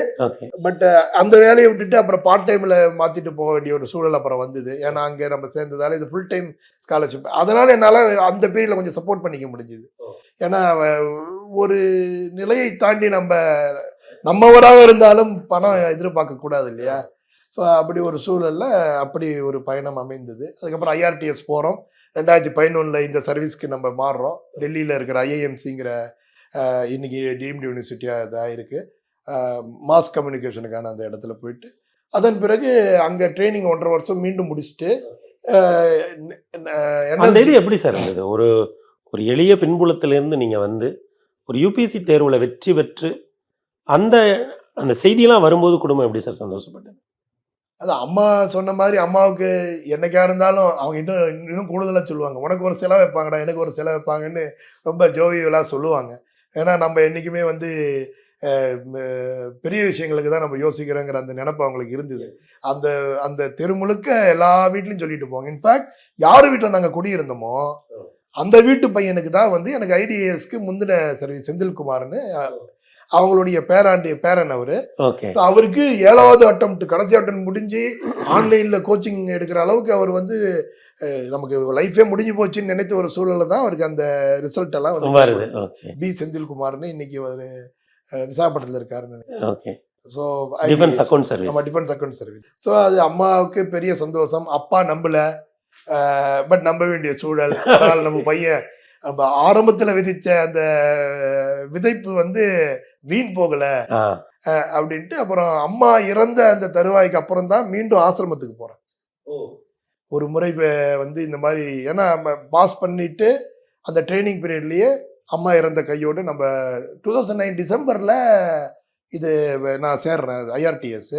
பட் அந்த வேலையை விட்டுட்டு அப்புறம் பார்ட் டைமில் மாற்றிட்டு போக வேண்டிய ஒரு சூழல் அப்புறம் வந்தது. ஏன்னா அங்கே நம்ம சேர்ந்ததால இது ஃபுல் டைம் ஸ்காலர்ஷிப். அதனால் என்னால் அந்த பீரியடில் கொஞ்சம் சப்போர்ட் பண்ணிக்க முடிஞ்சுது. ஏன்னா ஒரு நிலையை தாண்டி நம்மவராக இருந்தாலும் பணம் எதிர்பார்க்கக்கூடாது இல்லையா? ஸோ அப்படி ஒரு சூழலில் அப்படி ஒரு பயணம் அமைந்தது. அதுக்கப்புறம் IRTS போகிறோம். 2011 இந்த சர்வீஸ்க்கு நம்ம மாறுறோம். டெல்லியில் இருக்கிற IIMCங்கிற இன்னைக்கு டீம்டு யூனிவர்சிட்டியாக இதாக இருக்குது. மாஸ் கம்யூனிகேஷனுக்கான அந்த இடத்துல போயிட்டு அதன் பிறகு அங்கே ட்ரைனிங் 1.5 வருஷம் மீண்டும் முடிச்சுட்டு எப்படி சார் இருந்தது? ஒரு எளிய பின்புலத்திலேருந்து நீங்கள் வந்து ஒரு UPSC தேர்வில் வெற்றி பெற்று அந்த செய்தியெல்லாம் வரும்போது குடும்பம் எப்படி சார் சந்தோஷப்பட்டது? அது அம்மா சொன்ன மாதிரி அம்மாவுக்கு என்னைக்கா இருந்தாலும் அவங்க இன்னும் கூடுதலாக சொல்லுவாங்க. உனக்கு ஒரு செலவு வைப்பாங்கடா, எனக்கு ஒரு செலவு வைப்பாங்கன்னு ரொம்ப ஜோவியலாக சொல்லுவாங்க. ஏன்னா நம்ம என்றைக்குமே வந்து பெரிய விஷயங்களுக்கு தான் நம்ம யோசிக்கிறோங்கிற அந்த நினைப்பு அவங்களுக்கு இருந்தது. அந்த தெரு முழுக்க எல்லா வீட்லையும் சொல்லிட்டு போவாங்க. இன்ஃபேக்ட் யார் வீட்டில் நாங்கள் குடியிருந்தோமோ அந்த வீட்டு பையனுக்கு தான் வந்து எனக்கு IDASக்கு முந்தின சர்வீஸ் செந்தில்குமார்னு அவங்களுடைய பேரன் அவரு. அவருக்கு 7வது அட்டெம்ப்ட் கடைசி அட்டெம்ப்ட் முடிஞ்சு ஆன்லைன்ல கோச்சிங் எடுக்கிற அளவுக்கு அவர் வந்து நமக்கு லைஃபே முடிஞ்சு போச்சுன்னு நினைத்த ஒரு சூழல்ல தான் அவருக்கு அந்த ரிசல்ட் எல்லாம் வந்து பி செந்தில்குமார்னு இன்னைக்கு ஒரு விசாகப்பட்டினத்தில் இருக்காருன்னு. So defence account service. So அது அம்மாவுக்கு பெரிய சந்தோஷம். அப்பா நம்பல, பட் நம்ப வேண்டிய சூழல். அதனால் நம்ம பையன் நம்ம ஆரம்பத்தில் விதிச்ச அந்த விதைப்பு வந்து வீண் போகல அப்படின்ட்டு அப்புறம் அம்மா இறந்த அந்த தருவாய்க்கு அப்புறம் தான் மீண்டும் ஆசிரமத்துக்கு போறேன். ஒரு முறை வந்து இந்த மாதிரி ஏன்னா பாஸ் பண்ணிட்டு அந்த ட்ரைனிங் பீரியட்லயே அம்மா இறந்த கையோடு நம்ம 2009 டிசம்பர்ல இது நான் சேர்றேன் IRTS.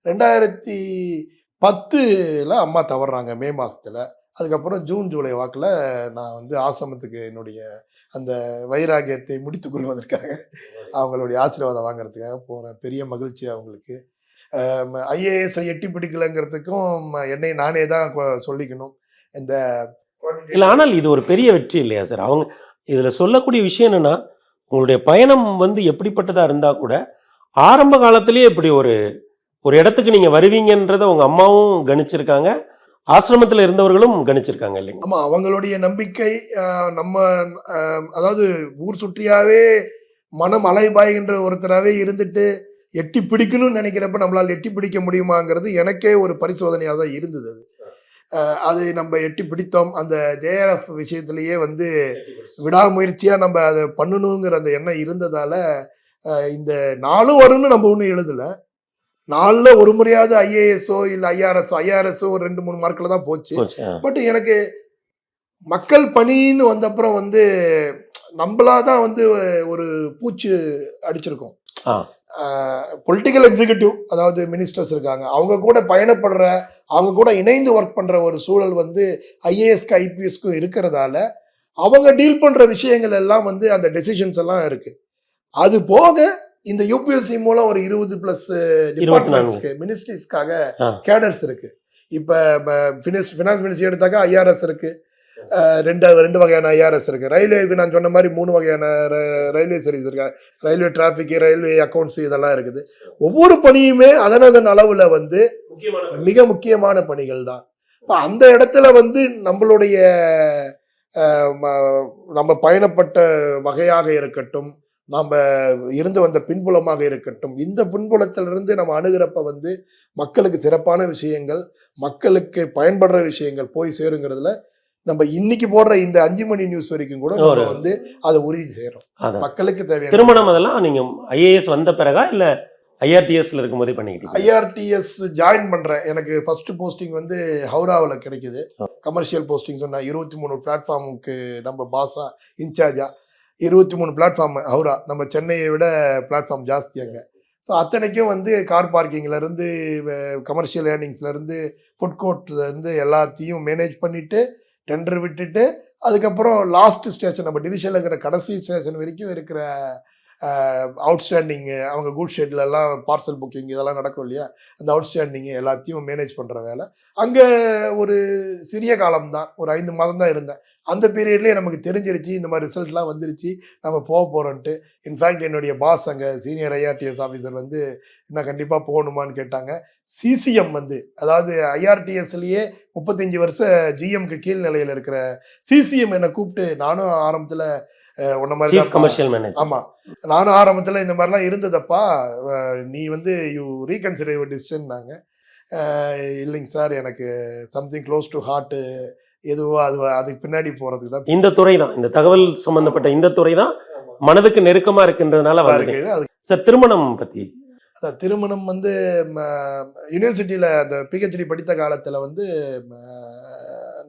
2010 அம்மா தவறுறாங்க மே மாசத்துல. அதுக்கப்புறம் ஜூன் ஜூலை வாக்கில் நான் வந்து ஆசிரமத்துக்கு என்னுடைய அந்த வைராகியத்தை முடித்துக் கொள்வதற்காக அவங்களுடைய ஆசீர்வாதம் வாங்குறதுக்காக போகிறேன். பெரிய மகிழ்ச்சி அவங்களுக்கு. IAS எட்டி பிடிக்கலைங்கிறதுக்கும் என்னை நானே தான் சொல்லிக்கணும். இந்த இல்லை, ஆனால் இது ஒரு பெரிய வெற்றி இல்லையா சார்? அவங்க இதில் சொல்லக்கூடிய விஷயம் என்னென்னா, உங்களுடைய பயணம் வந்து எப்படிப்பட்டதாக இருந்தால் கூட ஆரம்ப காலத்திலேயே இப்படி ஒரு இடத்துக்கு நீங்கள் வருவீங்கன்றதை உங்கள் அம்மாவும் கணிச்சிருக்காங்க, ஆசிரமத்தில் இருந்தவர்களும் கணிச்சிருக்காங்க இல்லைங்க? ஆமாம், அவங்களுடைய நம்பிக்கை. நம்ம அதாவது ஊர் சுற்றியாவே மனம் அலைபாய்கின்ற ஒருத்தராகவே இருந்துட்டு எட்டி பிடிக்கணும்னு நினைக்கிறப்ப நம்மளால் எட்டி பிடிக்க முடியுமாங்கிறது எனக்கே ஒரு பரிசோதனையாக தான் இருந்தது. அது நம்ம எட்டி பிடித்தோம். அந்த JRF விஷயத்திலேயே வந்து விடாமுயற்சியாக நம்ம அதை பண்ணணுங்கிற அந்த எண்ணம் இருந்ததால இந்த 4 வரும்னு நம்ம ஒன்றும் எழுதலை. 4ல் ஒரு முறையாவது IASஓ இல்லை IRSஓ ஒரு 2-3 மார்க்கில் தான் போச்சு. பட் எனக்கு மக்கள் பணின்னு வந்தப்புறம் வந்து நம்மளாதான் வந்து ஒரு பூச்சு அடிச்சிருக்கோம். பொலிட்டிக்கல் எக்ஸிக்யூட்டிவ், அதாவது மினிஸ்டர்ஸ் இருக்காங்க, அவங்க கூட பயணப்படுற, அவங்க கூட இணைந்து ஒர்க் பண்ற ஒரு சூழல் வந்து IASக்கு IPSக்கும் இருக்கிறதால அவங்க டீல் பண்ற விஷயங்கள் எல்லாம் வந்து அந்த டெசிஷன்ஸ் எல்லாம் இருக்கு. அது போக இந்த UPSC மூலம் ஒரு 20+ டிபார்ட்மெண்ட்ஸ்க்கு மினிஸ்ட்ரிஸ்க்காக கேடர்ஸ் இருக்கு. இப்போ ஃபினான்ஸ் மினிஸ்ட்ரி எடுத்தாக்கா IRS இருக்கு, ரெண்டு வகையான IRS இருக்கு. ரயில்வேக்கு நான் சொன்ன மாதிரி 3 வகையான ரயில்வே சர்வீஸ் இருக்கு. ரயில்வே டிராஃபிக், ரயில்வே அக்கௌண்ட்ஸ் இதெல்லாம் இருக்குது. ஒவ்வொரு பணியுமே அதன் அளவுல வந்து மிக முக்கியமான பணிகள் தான். இப்போ அந்த இடத்துல வந்து நம்மளுடைய நம்ம பயணப்பட்ட வகையாக இருக்கட்டும், நம்ம இருந்து வந்த பின்புலமாக இருக்கட்டும், இந்த பின்புலத்திலிருந்து நம்ம அணுகிறப்ப வந்து மக்களுக்கு சிறப்பான விஷயங்கள், மக்களுக்கு பயன்படுற விஷயங்கள் போய் சேருங்கிறதுல நம்ம இன்னைக்கு போடுற இந்த 5 மணி நியூஸ் வரைக்கும் கூட நம்ம வந்து அதை உறுதி செய்யறோம். மக்களுக்கு தேவையான திருமணம் அதெல்லாம் நீங்க ஐஏஎஸ் வந்த பிறகா இல்ல ஐஆர்டிஎஸ்ல இருக்கும்போதே பண்ணிக்கிட்டீங்க? ஐஆர்டிஎஸ் ஜாயின் பண்றேன். எனக்கு ஃபர்ஸ்ட் போஸ்டிங் வந்து ஹவுராவில் கிடைக்குது. கமர்ஷியல் போஸ்டிங் சொன்னா 23 பிளாட்ஃபார்முக்கு நம்ம பாஸா இன்சார்ஜா 23 பிளாட்ஃபார்ம் ஹவுரா. நம்ம சென்னையை விட பிளாட்ஃபார்ம் ஜாஸ்தி அங்கே. ஸோ அத்தனைக்கும் வந்து கார் பார்க்கிங்லேருந்து கமர்ஷியல் ஏர்னிங்ஸ்லேருந்து ஃபுட் கோர்ட்லேருந்து எல்லாத்தையும் மேனேஜ் பண்ணிவிட்டு டெண்டர் விட்டுட்டு அதுக்கப்புறம் லாஸ்ட் ஸ்டேஷன் நம்ம டிவிஷனில் இருக்கிற கடைசி ஸ்டேஷன் வரைக்கும் இருக்கிற அவுட்ஸ்டாண்டிங்கு அவங்க குட் ஷெட்லெல்லாம் பார்சல் புக்கிங் இதெல்லாம் நடக்கும் இல்லையா, அந்த அவுட்ஸ்டாண்டிங்கு எல்லாத்தையும் மேனேஜ் பண்ணுற வேலை. அங்கே ஒரு சிறிய காலம்தான், ஒரு 5 மாதம் தான் இருந்தேன். அந்த பீரியட்லேயே நமக்கு தெரிஞ்சிருச்சு இந்த மாதிரி ரிசல்ட்லாம் வந்துருச்சு, நம்ம போக போகிறோன்ட்டு. இன்ஃபேக்ட் என்னுடைய பாஸ் அங்கே சீனியர் ஐஆர்டிஎஸ் ஆஃபீஸர் வந்து என்ன கண்டிப்பாக போகணுமான்னு கேட்டாங்க. சிசிஎம் வந்து அதாவது ஐஆர்டிஎஸ்லேயே 35 வருஷம் ஜிஎம்க்கு கீழ் நிலையில் இருக்கிற சிசிஎம் என்னை கூப்பிட்டு, நானும் ஆரம்பத்தில் உன்ன மாதிரி கமர்ஷியல் மேனேஜர். ஆமாம், நானும் ஆரம்பத்தில் இந்த மாதிரிலாம் இருந்ததப்பா, நீ வந்து யூ ரீகன்சிடர் யுவர் டிசிஷன்னாங்க. இல்லைங்க சார், எனக்கு சம்திங் க்ளோஸ் டு ஹார்ட்டு எதுவோ அதுக்கு பின்னாடி போகிறதுக்கு தான் இந்த துறை தான், இந்த தகவல் சம்பந்தப்பட்ட இந்த துறை தான் மனதுக்கு நெருக்கமாக இருக்கின்றதுனால அது. சார் திருமணம் பற்றி? அதான் திருமணம் வந்து யூனிவர்சிட்டியில் அந்த பிஹெச்டி படித்த காலத்தில் வந்து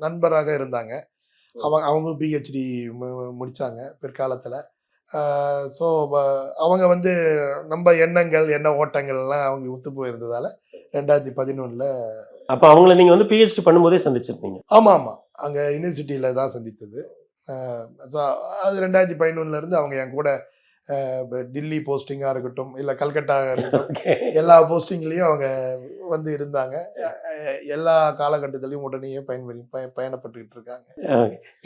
நண்பராக இருந்தாங்க. அவங்க பிஹெச்டி முடித்தாங்க பிற்காலத்தில். ஸோ அவங்க வந்து நம்ம எண்ண ஓட்டங்கள்லாம் அவங்க ஒத்து போயிருந்ததால் 2011 அப்போ அவங்கள நீங்கள் வந்து பிஹெச்டி பண்ணும்போதே சந்திச்சிருப்பீங்க? ஆமாம் ஆமாம், அங்கே யூனிவர்சிட்டியில் தான் சந்தித்தது. ஸோ அது 2011 அவங்க என் கூட டில்லி போஸ்டிங்காக இருக்கட்டும் இல்லை கல்கட்டாக இருக்கட்டும் எல்லா போஸ்டிங்லேயும் அவங்க வந்து இருந்தாங்க. எல்லா காலகட்டத்திலையும் உடனேயே பயணப்பட்டுக்கிட்டு இருக்காங்க.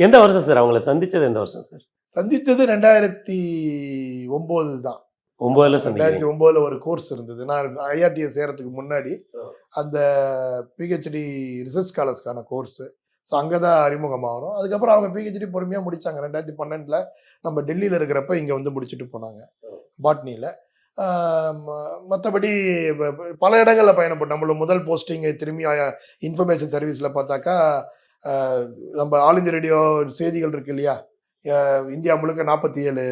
எந்த வருஷம் சார் அவங்கள சந்திச்சது? எந்த வருஷம் சார் சந்தித்தது? 2009 தான். 2009 ஒரு கோர்ஸ் இருந்தது. நான் ஐஆர்டிஎஸ் சேரத்துக்கு முன்னாடி அந்த பிஹெச்டி ரிசர்ச் ஸ்காலர்ஸ்க்கான கோர்ஸு. ஸோ அங்கே தான் அறிமுகமாகணும். அதுக்கப்புறம் அவங்க பிஹெச்டி பொறுமையாக முடித்தாங்க. 2012 நம்ம டெல்லியில் இருக்கிறப்ப இங்கே வந்து முடிச்சுட்டு போனாங்க பாட்னியில். மற்றபடி பல இடங்களில் பயணப்பட்டோம். நம்மளோட முதல் போஸ்டிங் திரும்பி இன்ஃபர்மேஷன் சர்வீஸில் பார்த்தாக்கா, நம்ம ஆல் இந்தியா ரேடியோ செய்திகள் இருக்கு இல்லையா, இந்தியா முழுக்க 47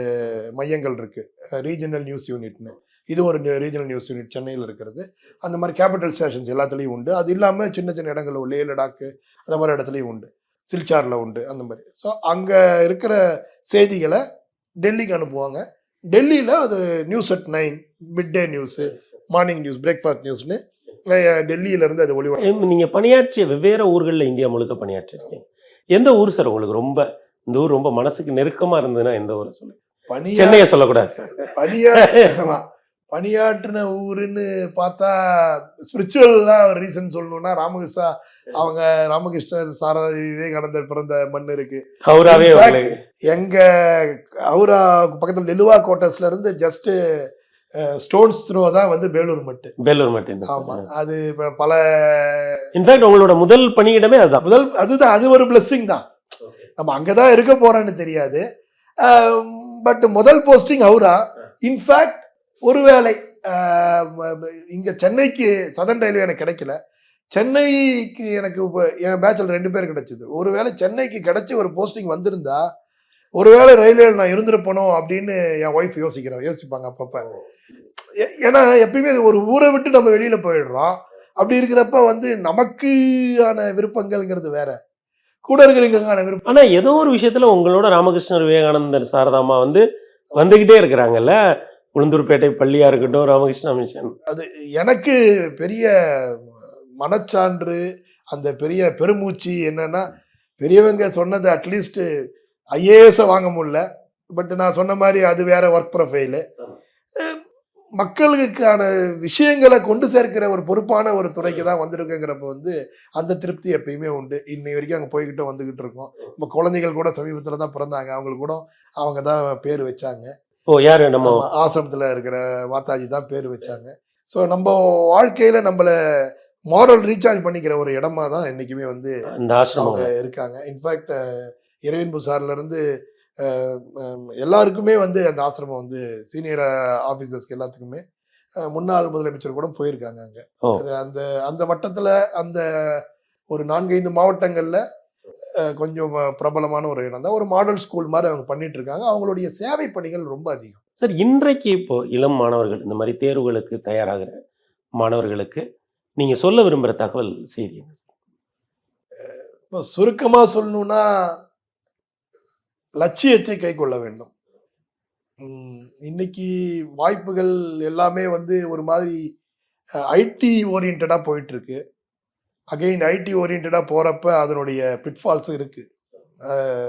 மையங்கள் இருக்குது ரீஜனல் நியூஸ் யூனிட்னு. இது ஒரு ரீஜனல் நியூஸ் யூனிட் சென்னையில் இருக்கிறது. அந்த மாதிரி கேபிட்டல் ஸ்டேஷன்ஸ் எல்லாத்துலேயும் உண்டு. அது இல்லாமல் சின்ன சின்ன இடங்கள் லே லடாக்கு அந்த மாதிரி இடத்துலையும் உண்டு, சில்சாரில் உண்டு அந்த மாதிரி. ஸோ அங்கே இருக்கிற செய்திகளை டெல்லிக்கு அனுப்புவாங்க. டெல்லியில் அது news at 9, mid day news, morning news, breakfast நியூஸ்னு டெல்லியிலேருந்து அது ஒளிவரும். நீங்கள் பணியாற்றிய வெவ்வேறு ஊர்களில் இந்தியா முழுக்க பணியாற்றிருக்கீங்க. எந்த ஊர் சார் உங்களுக்கு ரொம்ப, இந்த ஊர் ரொம்ப மனசுக்கு நெருக்கமாக இருந்ததுன்னா எந்த ஊரை சொல்லுங்க? சென்னையை சொல்லக்கூடாது சார். பணியாற்றின ஊருன்னு பார்த்தா ஸ்பிரிச்சுவலாக ஒரு ரீசன் சொல்லணும்னா ராமகிருஷ்ணா, அவங்க ராமகிருஷ்ணர், சாரதா, விவேகானந்தர் பிறந்த மண் இருக்கு ஹவுராவே. எங்க ஹவுரா பக்கத்தில் நெலுவா கோட்டர்ஸ்ல இருந்து ஜஸ்ட் ஸ்டோன்ஸ் த்ரோ தான் வந்து வேலூர் மட்டு. ஆமா, அது பல. இன்ஃபேக்ட் உங்களோட முதல் பணியிடமே அதுதான். அதுதான், அது ஒரு பிளெஸிங் தான். நம்ம அங்கதான் இருக்க போறோன்னு தெரியாது. பட் முதல் போஸ்டிங் ஹவுரா. இன்ஃபேக்ட் ஒருவேளை இங்க சென்னைக்கு சதர்ன் ரயில்வே எனக்கு கிடைக்கல, சென்னைக்கு எனக்கு என் பேட்சில் 2 பேர் கிடைச்சது. ஒருவேளை சென்னைக்கு கிடைச்சி ஒரு போஸ்டிங் வந்திருந்தா ஒருவேளை ரயில்வேல நான் இருந்திருப்பணும் அப்படின்னு என் ஒய்ஃப் யோசிப்பாங்க அப்பப்ப. ஏன்னா எப்பயுமே ஒரு ஊரை விட்டு நம்ம வெளியில போயிடுறோம். அப்படி இருக்கிறப்ப வந்து நமக்கான விருப்பங்கள்ங்கிறது வேற, கூட இருக்கிறவங்களுக்கான விருப்பம். ஆனா ஏதோ ஒரு விஷயத்துல உங்களோட ராமகிருஷ்ணர், விவேகானந்தர், சாரதாமா வந்து வந்துகிட்டே இருக்கிறாங்கல்ல. உளுந்தூர்பேட்டை பள்ளியா இருக்கட்டும், ராமகிருஷ்ணா மிஷன். அது எனக்கு பெரிய மனச்சான்று, அந்த பெரிய பெருமூச்சு. என்னன்னா, பெரியவங்க சொன்னது அட்லீஸ்ட் ஐஏஎஸை வாங்க முடியல, பட் நான் சொன்ன மாதிரி அது வேற ஒர்க் ப்ரொஃபைலு. மக்களுக்கான விஷயங்களை கொண்டு சேர்க்கிற ஒரு பொறுப்பான ஒரு துறைக்கு தான் வந்திருக்குங்கிறப்ப வந்து அந்த திருப்தி எப்பயுமே உண்டு. இன்னை வரைக்கும் அங்கே போய்கிட்டு வந்துகிட்டு இருக்கோம். நம்ம குழந்தைகள் கூட சமீபத்தில் தான் பிறந்தாங்க, அவங்களுக்கு கூட அவங்க தான் பேர் வச்சாங்க. யாரு? நம்ம ஆசிரமத்தில் இருக்கிற மாதாஜி தான் பேர் வச்சாங்க. ஸோ நம்ம வாழ்க்கையில் நம்மளை மாரல் ரீசார்ஜ் பண்ணிக்கிற ஒரு இடமா தான் என்றைக்குமே வந்து இந்த ஆசிரமம் அவங்க இருக்காங்க. இன்ஃபேக்ட் இறையன்பு சார்லேருந்து எல்லாருக்குமே வந்து அந்த ஆசிரமம் வந்து சீனியர் ஆஃபீஸர்ஸ்க்கு எல்லாத்துக்குமே முன்னாள் முதலமைச்சர் கூட போயிருக்காங்க அங்கே. அது அந்த அந்த வட்டத்தில் அந்த ஒரு 4-5 மாவட்டங்களில் கொஞ்சம் பிரபலமான ஒரு இடம் தான். ஒரு மாடல் ஸ்கூல் மாதிரி அவங்க பண்ணிட்டு இருக்காங்க. அவங்களுடைய சேவை பணிகள் ரொம்ப அதிகம். சார், இன்றைக்கு இப்போ இளம் மாணவர்கள் இந்த மாதிரி தேர்வுகளுக்கு தயாராகிற மாணவர்களுக்கு நீங்க சொல்ல விரும்புகிற தகவல் செய்தி என்ன? இப்போ சுருக்கமாக சொல்லணும்னா லட்சியத்தை கை கொள்ள வேண்டும். இன்னைக்கு வாய்ப்புகள் எல்லாமே வந்து ஒரு மாதிரி ஐடி ஓரியன்டாக போயிட்டு இருக்கு. அகெயின் ஐடி ஓரியன்டாக போகிறப்ப அதனுடைய பிட்ஃபால்ஸ் இருக்குது,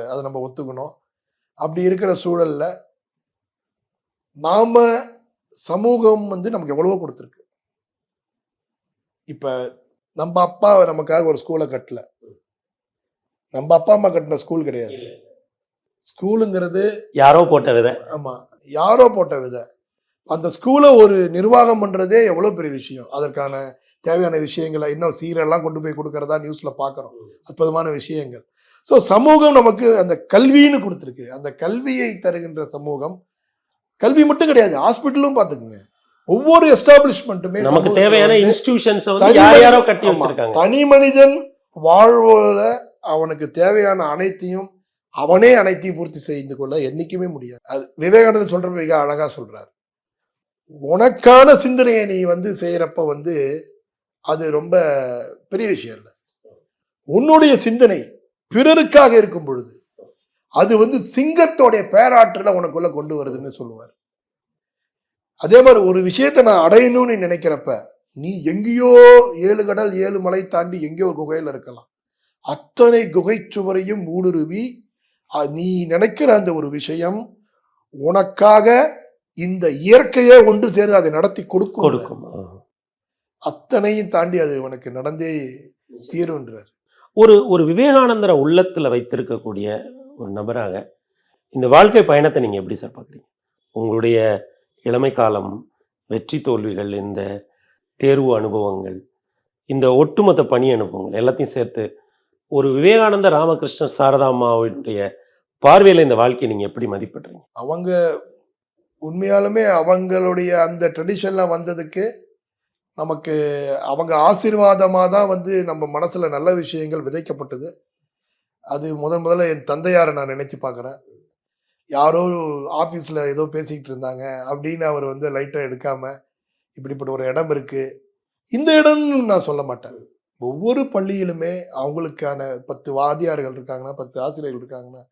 அதை நம்ம ஒத்துக்கணும். அப்படி இருக்கிற சூழலில் நாம் சமூகம் வந்து நமக்கு எவ்வளவோ கொடுத்துருக்கு. இப்போ நம்ம அப்பா நமக்காக ஒரு ஸ்கூலை கட்டல, நம்ம அப்பா அம்மா கட்டின ஸ்கூல் கிடையாது. ஸ்கூலுங்கிறது யாரோ போட்ட விதை. ஆமாம், யாரோ போட்ட விதை. அந்த ஸ்கூலை ஒரு நிர்வாகம் பண்ணுறதே எவ்வளோ பெரிய விஷயம். அதற்கான தேவையான விஷயங்களை இன்னும் சீரெல்லாம் கொண்டு போய் கொடுக்கறதா நியூஸில் பார்க்குறோம். அற்புதமான விஷயங்கள். ஸோ சமூகம் நமக்கு அந்த கல்வின்னு கொடுத்துருக்கு. அந்த கல்வியை தருகின்ற சமூகம், கல்வி மட்டும் கிடையாது, ஹாஸ்பிட்டலும் பார்த்துக்குங்க. ஒவ்வொரு எஸ்டாப்ளிஷ்மெண்ட்டுமே நமக்கு தேவையான இன்ஸ்டிடியூஷன்ஸ் யாரோ கட்டி வச்சிருக்காங்க. தனி மனிதன் வாழ்வுல அவனுக்கு தேவையான அனைத்தையும் அவனே அனைத்தையும் பூர்த்தி செய்து கொள்ள என்னைக்குமே முடியாது. அது விவேகானந்தர் சொல்ற மிக அழகா சொல்றாரு. உனக்கான சிந்தனையை நீ வந்து செய்யறப்ப வந்து அது ரொம்ப பெரிய விஷயம் இல்லை. உன்னுடைய சிந்தனை பிறருக்காக இருக்கும் பொழுது அது வந்து சிங்கத்தோடைய பேராற்றல உனக்குள்ள கொண்டு வருதுன்னு சொல்லுவார். அதே மாதிரி ஒரு விஷயத்தை நான் அடையணும்னு நினைக்கிறப்ப நீ எங்கேயோ 7 கடல் 7 மலை தாண்டி எங்கேயோ ஒரு குகையில இருக்கலாம். அத்தனை குகை சுவரையும் ஊடுருவி நீ நினைக்கிற அந்த ஒரு விஷயம் உனக்காக இந்த இயற்கையே ஒன்று சேர்ந்து அதை நடத்தி கொடுக்கும். அத்தனையும் தாண்டி அது உனக்கு நடந்தே தீருன்றார். ஒரு விவேகானந்தரை உள்ளத்துல வைத்திருக்கக்கூடிய ஒரு நபராக இந்த வாழ்க்கை பயணத்தை நீங்க எப்படி சார் பார்க்குறீங்க? உங்களுடைய இளமை காலம், வெற்றி தோல்விகள், இந்த தேர்வு அனுபவங்கள், இந்த ஒட்டுமொத்த பணி அனுபவங்கள் எல்லாத்தையும் சேர்த்து ஒரு விவேகானந்த ராமகிருஷ்ணர் சாரதாம்மாவுடைய பார்வையில் இந்த வாழ்க்கையை நீங்க எப்படி மதிப்பிடுறீங்க? அவங்க உண்மையாலுமே அவங்களுடைய அந்த ட்ரெடிஷன்லாம் வந்ததுக்கு நமக்கு அவங்க ஆசீர்வாதமாக தான் வந்து நம்ம மனசுல நல்ல விஷயங்கள் விதைக்கப்பட்டது. அது முதல்ல என் தந்தையாரை நான் நினைச்சு பார்க்குறேன். யாரோ ஆஃபீஸில் ஏதோ பேசிக்கிட்டு இருந்தாங்க அப்படின்னு அவர் வந்து லைட்டாக எடுக்காமல் இப்படிப்பட்ட ஒரு இடம் இருக்குது, இந்த இடம்னு நான் சொல்ல மாட்டேன். ஒவ்வொரு பள்ளியிலுமே அவங்களுக்கான 10 வாத்தியார்கள் இருக்காங்கன்னா, 10 ஆசிரியர்கள் இருக்காங்கன்னா,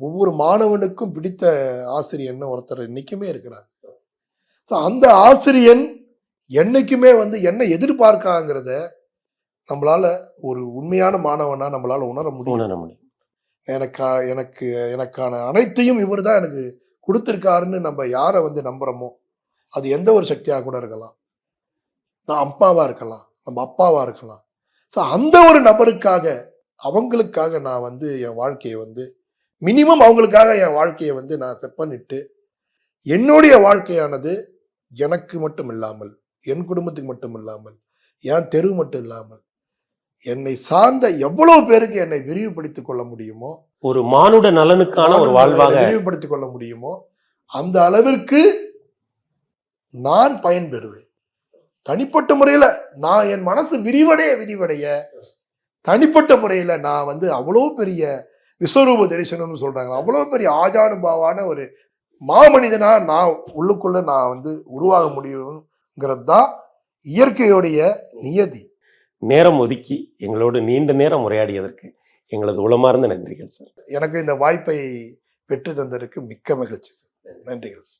ஒவ்வொரு மாணவனுக்கும் பிடித்த ஆசிரியன்னு ஒருத்தர் என்றைக்குமே இருக்கிறாங்க. ஸோ அந்த ஆசிரியன் என்னைக்குமே வந்து என்ன எதிர்பார்க்காங்கிறத நம்மளால ஒரு உண்மையான மாணவனா நம்மளால உணர முடியும். எனக்கான அனைத்தையும் இவர் தான் எனக்கு கொடுத்துருக்காருன்னு நம்ம யாரை வந்து நம்புறோமோ, அது எந்த ஒரு சக்தியாக கூட இருக்கலாம். நான் அப்பாவா இருக்கலாம், நம்ம அப்பாவா இருக்கலாம். ஸோ அந்த ஒரு நபருக்காக, அவங்களுக்காக நான் வந்து என் வாழ்க்கையை வந்து மினிமம் அவங்களுக்காக என் வாழ்க்கையை வந்து நான் செட் பண்ணிட்டு, என்னுடைய வாழ்க்கையானது எனக்கு மட்டும் இல்லாமல், என் குடும்பத்துக்கு மட்டும் இல்லாமல், என் தெரு மட்டும் இல்லாமல், என்னை சார்ந்த எவ்வளவு பேருக்கு என்னை விரிவுபடுத்திக் கொள்ள முடியுமோ, ஒரு மானுட நலனுக்கான ஒரு வாழ்வாக விரிவுபடுத்திக் கொள்ள முடியுமோ அந்த அளவிற்கு நான் பயன்பெறுவேன். தனிப்பட்ட முறையில நான் என் மனசு விரிவடைய தனிப்பட்ட முறையில நான் வந்து அவ்வளோ பெரிய விஸ்வரூப தரிசனம்னு சொல்றாங்க, அவ்வளோ பெரிய ஆஜானுபாவான ஒரு மாமனிதனா நான் உள்ளுக்குள்ள நான் வந்து உருவாக முடியுங்கிறது தான் இயற்கையுடைய நியதி. நேரம் ஒதுக்கி எங்களோடு நீண்ட நேரம் உரையாடியதற்கு எங்களது உளமார்ந்த நன்றிகள் சார். எனக்கு இந்த வாய்ப்பை பெற்று தந்ததற்கு மிக்க மகிழ்ச்சி சார். நன்றிகள் சார்.